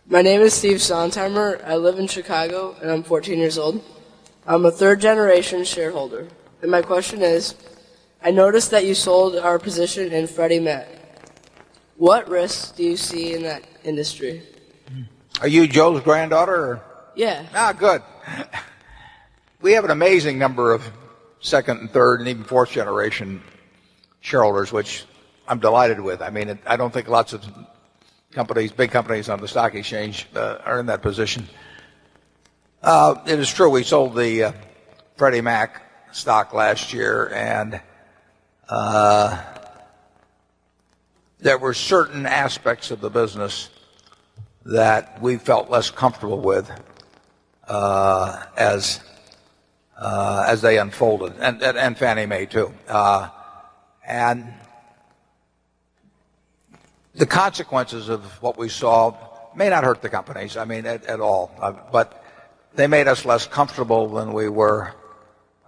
My name is Steve Sontheimer. I live in Chicago, and I'm 14 years old. I'm a third-generation shareholder. And my question is, I noticed that you sold our position in Freddie Mac. What risks do you see in that industry? Are you Joe's granddaughter? Or? Yeah. Ah, good. We have an amazing number of second and third and even fourth generation shareholders, which I'm delighted with. I mean, I don't think lots of companies, big companies on the stock exchange are in that position. It is true we sold the Freddie Mac stock last year, and there were certain aspects of the business that we felt less comfortable with as they unfolded, and Fannie Mae too. And the consequences of what we saw may not hurt the companies, I mean, at all, but they made us less comfortable than we were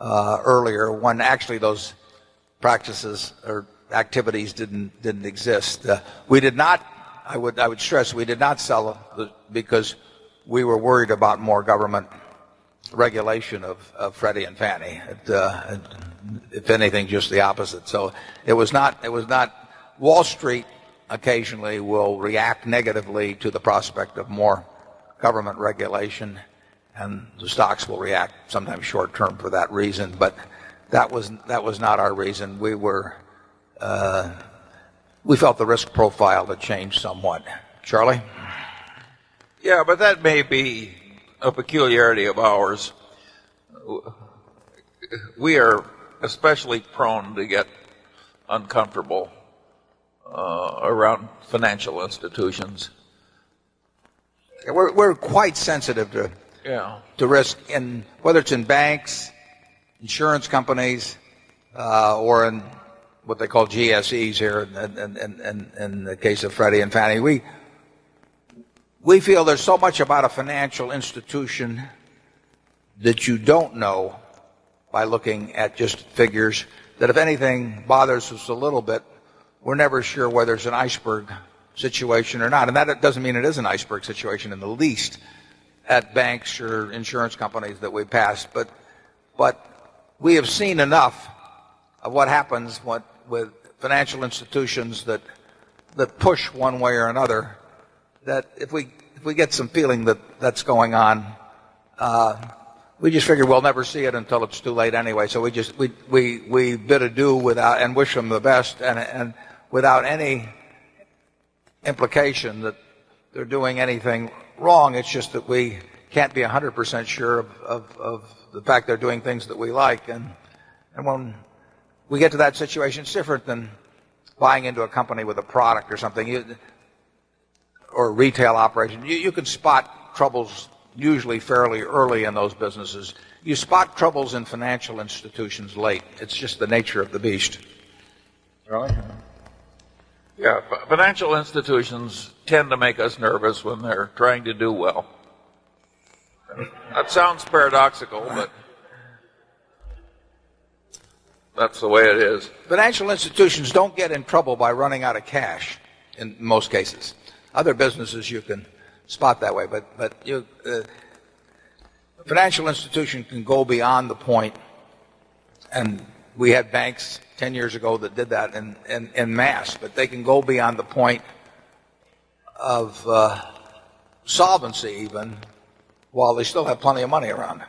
earlier, when actually those practices or activities didn't exist. We did not. I would stress we did not sell because we were worried about more government regulation of Freddie and Fannie. If anything, just the opposite. So it was not. Wall Street occasionally will react negatively to the prospect of more government regulation, and the stocks will react sometimes short term for that reason. But that was not our reason. We felt the risk profile had changed somewhat. Charlie? Yeah, but that may be a peculiarity of ours. We are especially prone to get uncomfortable around financial institutions. We're quite sensitive to risk, whether it's in banks, insurance companies, or in what they call GSEs here, in the case of Freddie and Fannie. We feel there's so much about a financial institution that you don't know by looking at just figures, that if anything bothers us a little bit, we're never sure whether it's an iceberg situation or not. And that doesn't mean it is an iceberg situation in the least at banks or insurance companies that we pass. But we have seen enough of what happens with financial institutions that push one way or another, that if we get some feeling that that's going on, we just figure we'll never see it until it's too late anyway. So we bid adieu without, and wish them the best, and without any implication that they're doing anything wrong. It's just that we can't be 100% sure of the fact they're doing things that we like. And when we get to that situation, it's different than buying into a company with a product or something, or a retail operation. You can spot troubles usually fairly early in those businesses. You spot troubles in financial institutions late. It's just the nature of the beast. Really? Yeah, financial institutions tend to make us nervous when they're trying to do well. That sounds paradoxical, but that's the way it is. Financial institutions don't get in trouble by running out of cash in most cases. Other businesses you can spot that way, but a financial institution can go beyond the point, and we had banks 10 years ago that did that in mass, but they can go beyond the point of solvency even, while they still have plenty of money around.